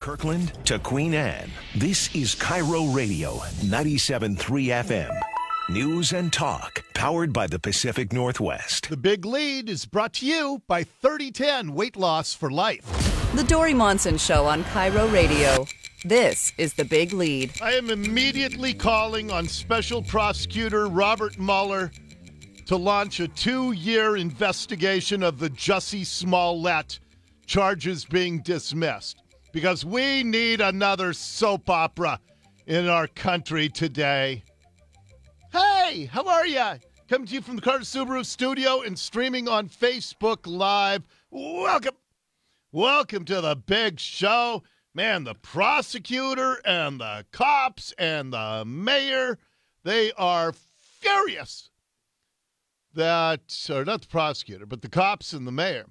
Kirkland to Queen Anne, this is KIRO Radio, 97.3 FM. News and talk, powered by the Pacific Northwest. The Big Lead is brought to you by 3010 Weight Loss for Life. The Dori Monson Show on KIRO Radio. This is The Big Lead. I am immediately calling on Special Prosecutor Robert Mueller to launch a 2-year investigation of the Jussie Smollett charges being dismissed. Because we need another soap opera in our country today. Hey, how are you? Coming to you from the Carter Subaru studio and streaming on Facebook Live. Welcome. Welcome to the big show. Man, the prosecutor and the cops and the mayor, they are furious that, or not the prosecutor, but the cops and the mayor,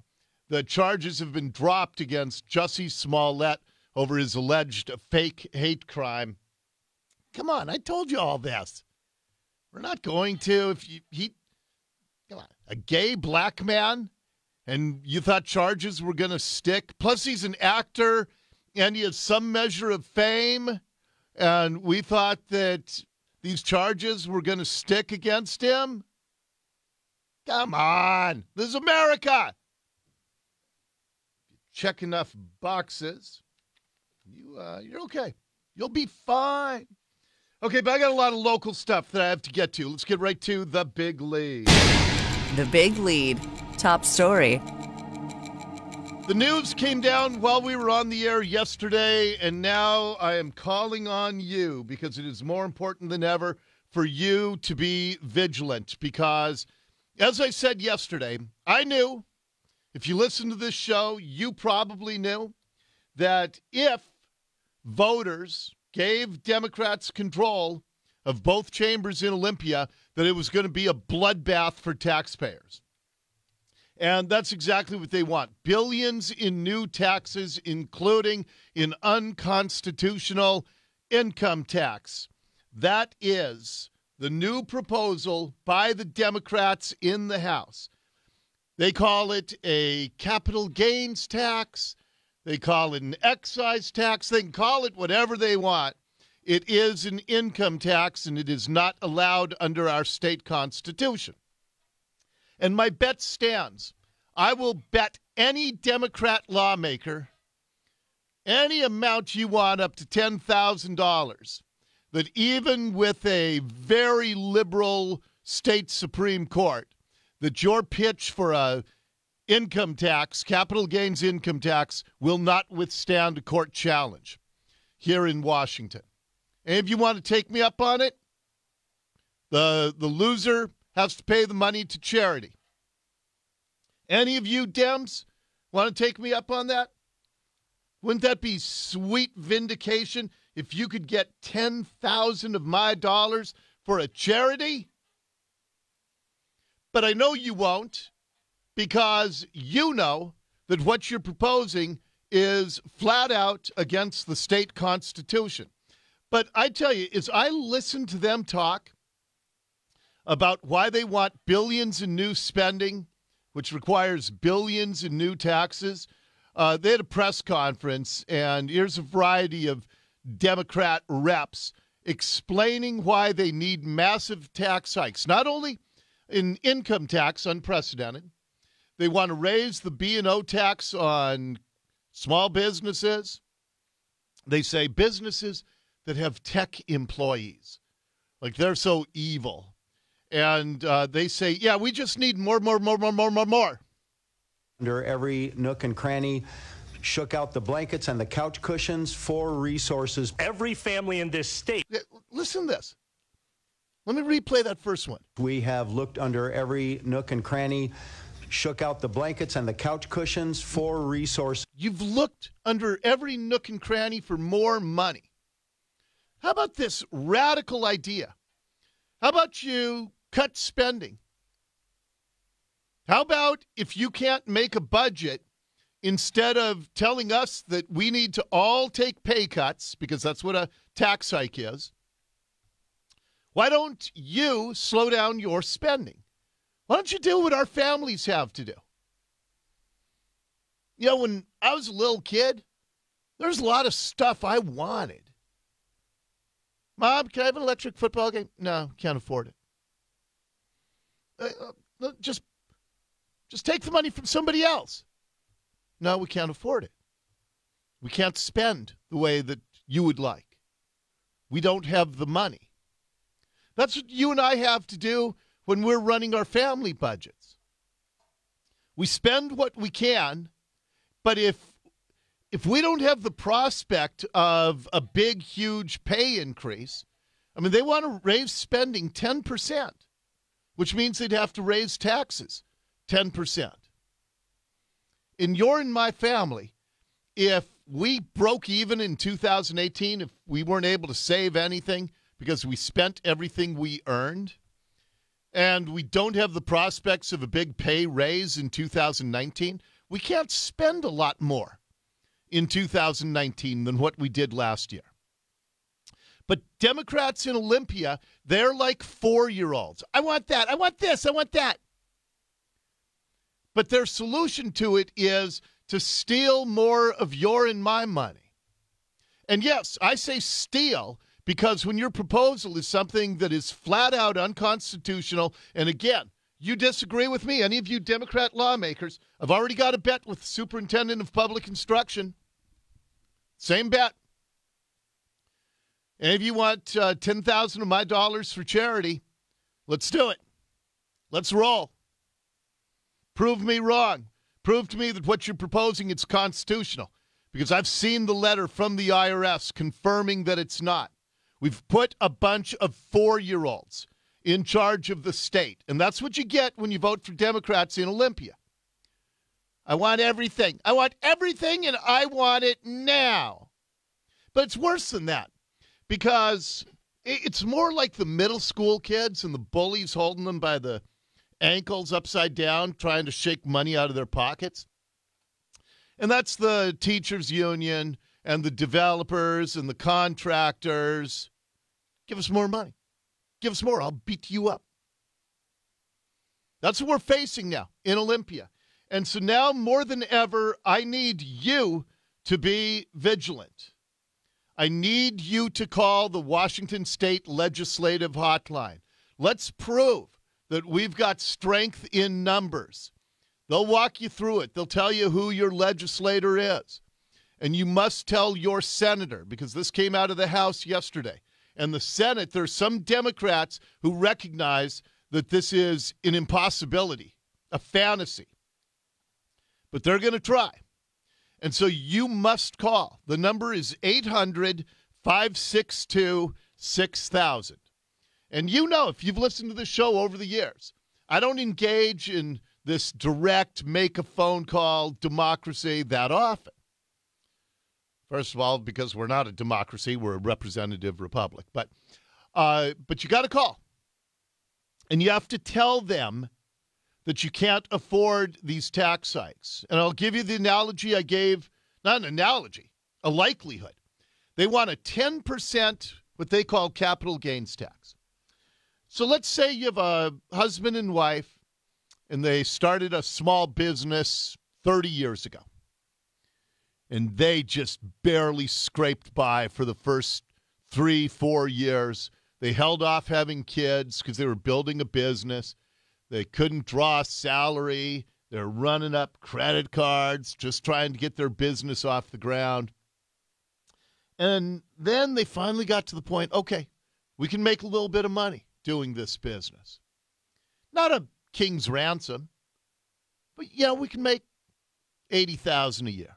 the charges have been dropped against Jussie Smollett over his alleged fake hate crime. Come on, I told you all this. We're not going to. Come on, a gay black man, and you thought charges were going to stick. Plus, he's an actor, and he has some measure of fame, and we thought that these charges were going to stick against him. Come on, this is America. Check enough boxes, you're okay. You'll be fine. Okay, but I got a lot of local stuff that I have to get to. Let's get right to the Big Lead. The Big Lead. Top story. The news came down while we were on the air yesterday, and now I am calling on you because it is more important than ever for you to be vigilant. Because, as I said yesterday, I knew, if you listen to this show, you probably knew that if voters gave Democrats control of both chambers in Olympia, that it was going to be a bloodbath for taxpayers. And that's exactly what they want. Billions in new taxes, including in unconstitutional income tax. That is the new proposal by the Democrats in the House. They call it a capital gains tax. They call it an excise tax. They can call it whatever they want. It is an income tax, and it is not allowed under our state constitution. And my bet stands. I will bet any Democrat lawmaker, any amount you want up to $10,000, that even with a very liberal state Supreme Court, that your pitch for a income tax, capital gains income tax, will not withstand a court challenge here in Washington. And if you want to take me up on it, the loser has to pay the money to charity. Any of you Dems want to take me up on that? Wouldn't that be sweet vindication if you could get 10,000 of my dollars for a charity? But I know you won't, because you know that what you're proposing is flat out against the state constitution. But I tell you, as I listen to them talk about why they want billions in new spending, which requires billions in new taxes, they had a press conference, and here's a variety of Democrat reps explaining why they need massive tax hikes. Not only in income tax, unprecedented. They want to raise the B&O tax on small businesses. They say businesses that have tech employees, like they're so evil. And they say, yeah, we just need more. Under every nook and cranny, shook out the blankets and the couch cushions for resources. Every family in this state. Listen to this. Let me replay that first one. We have looked under every nook and cranny, shook out the blankets and the couch cushions for resources. You've looked under every nook and cranny for more money. How about this radical idea? How about you cut spending? How about if you can't make a budget, instead of telling us that we need to all take pay cuts, because that's what a tax hike is, why don't you slow down your spending? Why don't you do what our families have to do? You know, when I was a little kid, There's a lot of stuff I wanted. Mom, can I have an electric football game? No, can't afford it. Just take the money from somebody else. No, we can't afford it. We can't spend the way that you would like. We don't have the money. That's what you and I have to do when we're running our family budgets. We spend what we can, but if we don't have the prospect of a big, huge pay increase, I mean, they want to raise spending 10%, which means they'd have to raise taxes 10%. In your and my family, if we broke even in 2018, if we weren't able to save anything because we spent everything we earned, and we don't have the prospects of a big pay raise in 2019, we can't spend a lot more in 2019 than what we did last year. But Democrats in Olympia, they're like 4-year-olds. I want that. I want this. I want that. But their solution to it is to steal more of your and my money. And yes, I say steal because when your proposal is something that is flat out unconstitutional, and again, you disagree with me, any of you Democrat lawmakers, I've already got a bet with the Superintendent of Public Instruction. Same bet. And if you want 10,000 of my dollars for charity, let's do it. Let's roll. Prove me wrong. Prove to me that what you're proposing is constitutional, because I've seen the letter from the IRS confirming that it's not. We've put a bunch of 4-year-olds in charge of the state, and that's what you get when you vote for Democrats in Olympia. I want everything. I want everything, and I want it now. But it's worse than that, because it's more like the middle school kids and the bullies holding them by the ankles upside down, trying to shake money out of their pockets. And that's the teachers' union and the developers and the contractors. Give us more money. Give us more. I'll beat you up. That's what we're facing now in Olympia. And so now more than ever, I need you to be vigilant. I need you to call the Washington State Legislative Hotline. Let's prove that we've got strength in numbers. They'll walk you through it. They'll tell you who your legislator is. And you must tell your senator, because this came out of the House yesterday. And the Senate, there's some Democrats who recognize that this is an impossibility, a fantasy. But they're going to try. And so you must call. The number is 800-562-6000. And you know, if you've listened to this show over the years, I don't engage in this direct make a phone call democracy that often. First of all, because we're not a democracy, we're a representative republic. But you got to call. And you have to tell them that you can't afford these tax hikes. And I'll give you the analogy I gave, not an analogy, a likelihood. They want a 10%, what they call capital gains tax. So let's say you have a husband and wife, and they started a small business 30 years ago. And they just barely scraped by for the first 3-4 years. They held off having kids because they were building a business. They couldn't draw a salary. They're running up credit cards, just trying to get their business off the ground. And then they finally got to the point, okay, we can make a little bit of money doing this business. Not a king's ransom, but, we can make $80,000 a year.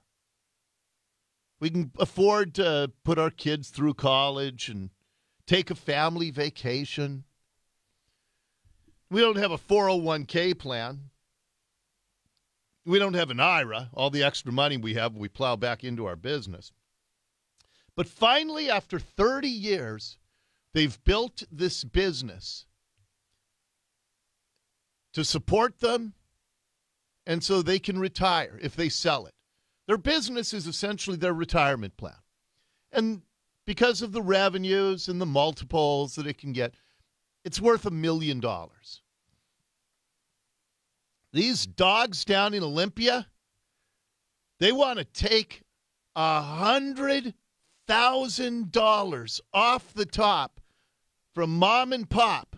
We can afford to put our kids through college and take a family vacation. We don't have a 401k plan. We don't have an IRA. All the extra money we have, we plow back into our business. But finally, after 30 years, they've built this business to support them, and so they can retire if they sell it. Their business is essentially their retirement plan. And because of the revenues and the multiples that it can get, it's worth $1 million. These dogs down in Olympia, they want to take $100,000 off the top from mom and pop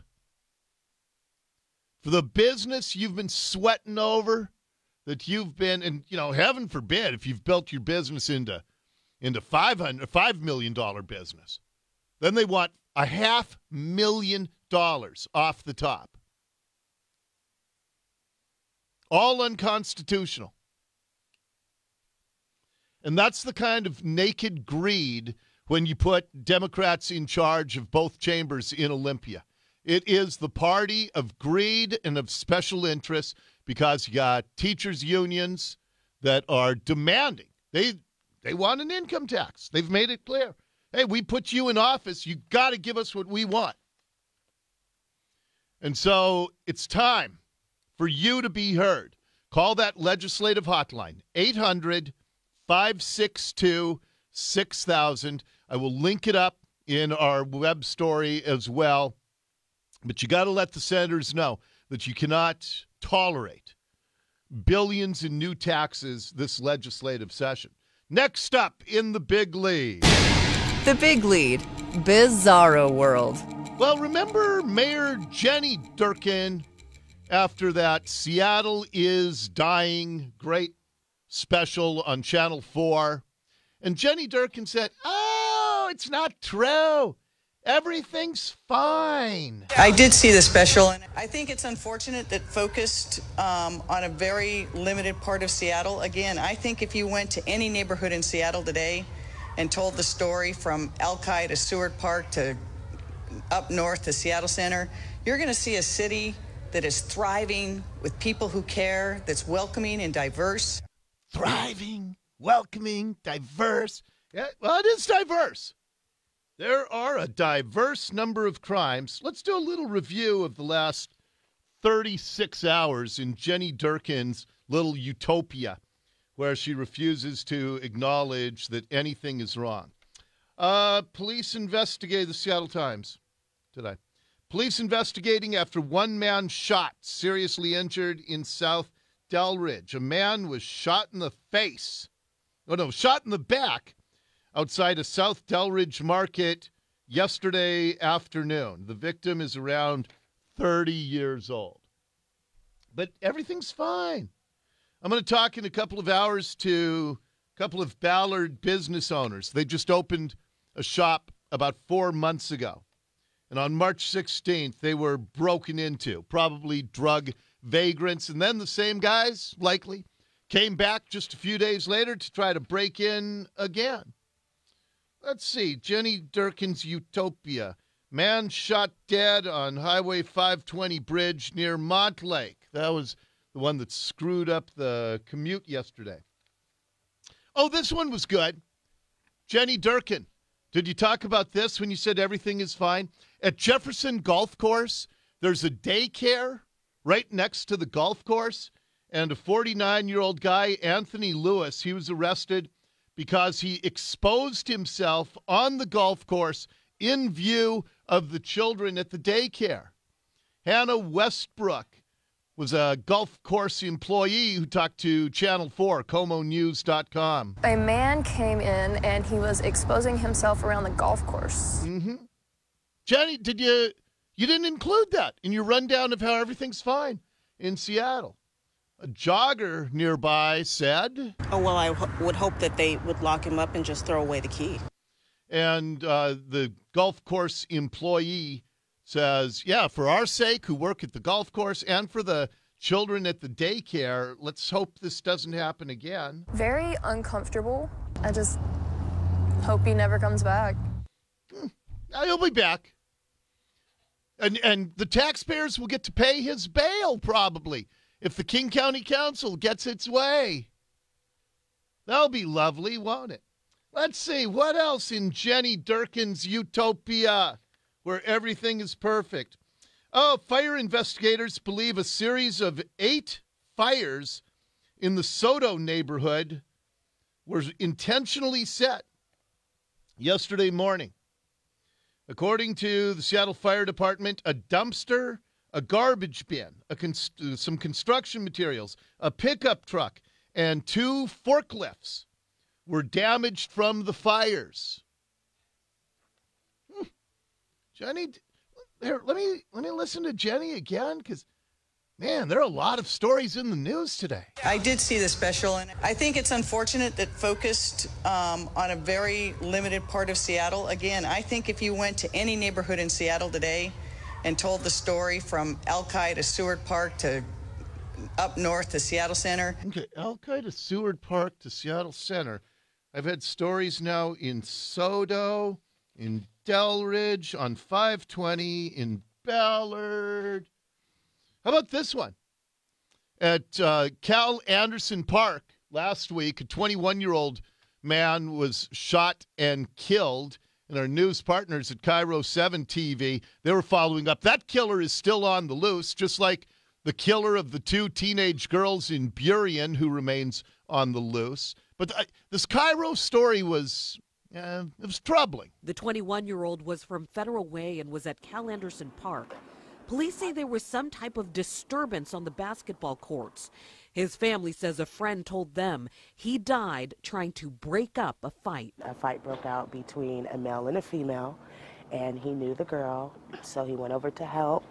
for the business you've been sweating over, that you've been, and heaven forbid if you've built your business into $5 million business, then they want $500,000 off the top. All unconstitutional. And that's the kind of naked greed when you put Democrats in charge of both chambers in Olympia. It is the party of greed and of special interests, because you got teachers' unions that are demanding. They want an income tax. They've made it clear. Hey, we put you in office. You got to give us what we want. And so it's time for you to be heard. Call that legislative hotline, 800-562-6000. I will link it up in our web story as well. But you got to let the senators know that you cannot tolerate billions in new taxes this legislative session. Next up in the big lead. The big lead, Bizarro World. Well, remember Mayor Jenny Durkin after that Seattle is Dying great special on Channel 4? And Jenny Durkin said, "Oh, it's not true. Everything's fine." I did see the special, and I think it's unfortunate that focused on a very limited part of Seattle. Again, I think if you went to any neighborhood in Seattle today and told the story from Alki to Seward Park to up north to Seattle Center, you're going to see a city that is thriving with people who care, that's welcoming and diverse. Thriving, welcoming, diverse. Yeah, well, it is diverse. There are a diverse number of crimes. Let's do a little review of the last 36 hours in Jenny Durkin's little utopia, where she refuses to acknowledge that anything is wrong. Police investigate the Seattle Times today. Police investigating after one man shot, seriously injured in South Delridge. A man was shot in the face. Shot in the back outside a South Delridge market yesterday afternoon. The victim is around 30 years old. But everything's fine. I'm going to talk in a couple of hours to a couple of Ballard business owners. They just opened a shop about 4 months ago. And on March 16th, they were broken into, probably drug vagrants. And then the same guys, likely, came back just a few days later to try to break in again. Let's see. Jenny Durkin's utopia. Man shot dead on Highway 520 bridge near Montlake. That was the one that screwed up the commute yesterday. Oh, this one was good. Jenny Durkin. Did you talk about this when you said everything is fine? At Jefferson Golf Course, there's a daycare right next to the golf course. And a 49-year-old guy, Anthony Lewis, he was arrested because he exposed himself on the golf course in view of the children at the daycare. Hannah Westbrook was a golf course employee who talked to Channel 4, ComoNews.com. A man came in and he was exposing himself around the golf course. Mm-hmm. Jenny, you didn't include that in your rundown of how everything's fine in Seattle. A jogger nearby said, "Oh, well, I would hope that they would lock him up and just throw away the key." And the golf course employee says, yeah, for our sake who work at the golf course and for the children at the daycare, let's hope this doesn't happen again. Very uncomfortable. I just hope he never comes back. He'll be back. And the taxpayers will get to pay his bail probably if the King County Council gets its way. That'll be lovely, won't it? Let's see, what else in Jenny Durkin's utopia where everything is perfect? Oh, fire investigators believe a series of 8 fires in the Soto neighborhood were intentionally set yesterday morning. According to the Seattle Fire Department, a dumpster, a garbage bin, some construction materials, a pickup truck, and 2 forklifts were damaged from the fires. Jenny, here, let me listen to Jenny again, because, man, there are a lot of stories in the news today. I did see the special, and I think it's unfortunate that focused on a very limited part of Seattle. Again, I think if you went to any neighborhood in Seattle today and told the story from Alki to Seward Park to up north to Seattle Center. Okay, Alki to Seward Park to Seattle Center. I've had stories now in Sodo, in Delridge, on 520, in Ballard. How about this one? At Cal Anderson Park last week, a 21-year-old man was shot and killed. And our news partners at KIRO 7 TV, they were following up. That killer is still on the loose, just like the killer of the two teenage girls in Burien, who remains on the loose. But this KIRO story was, it was troubling. The 21-year-old was from Federal Way and was at Cal Anderson Park. Police say there was some type of disturbance on the basketball courts. His family says a friend told them he died trying to break up a fight. A fight broke out between a male and a female, and he knew the girl, so he went over to help,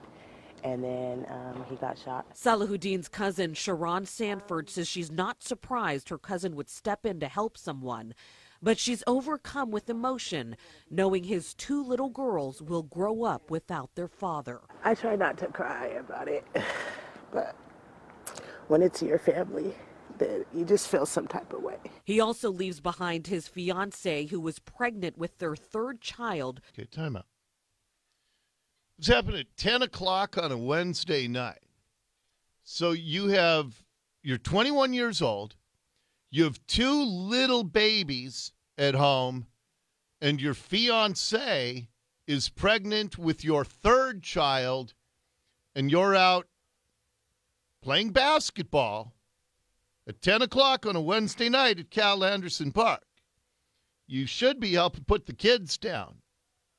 and then he got shot. Salahuddin's cousin, Sharon Sanford, says she's not surprised her cousin would step in to help someone, but she's overcome with emotion, knowing his two little girls will grow up without their father. I try not to cry about it, but when it's your family, then you just feel some type of way. He also leaves behind his fiancée, who was pregnant with their third child. Okay, time out. This happened at 10 o'clock on a Wednesday night. So you're 21 years old, you have two little babies at home, and your fiancée is pregnant with your third child, and you're out playing basketball at 10 o'clock on a Wednesday night at Cal Anderson Park. You should be helping put the kids down,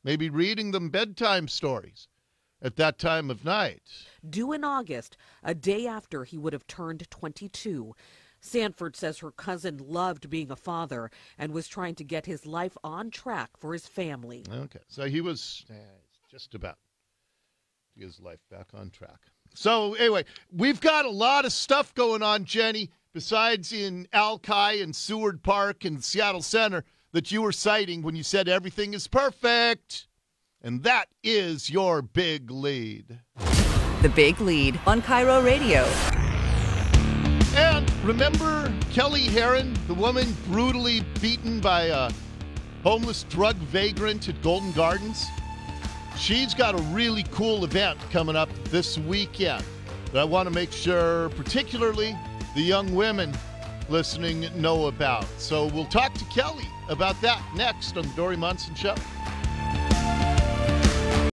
maybe reading them bedtime stories at that time of night. Due in August, a day after he would have turned 22. Sanford says her cousin loved being a father and was trying to get his life on track for his family. Okay, so he was just about to get his life back on track. So anyway, we've got a lot of stuff going on, Jenny, besides in Alki and Seward Park and Seattle Center that you were citing when you said everything is perfect. And that is your big lead. The Big Lead on KIRO Radio. And remember Kelly Herron, the woman brutally beaten by a homeless drug vagrant at Golden Gardens? She's got a really cool event coming up this weekend that I want to make sure particularly the young women listening know about. So we'll talk to Kelly about that next on the Dori Monson Show.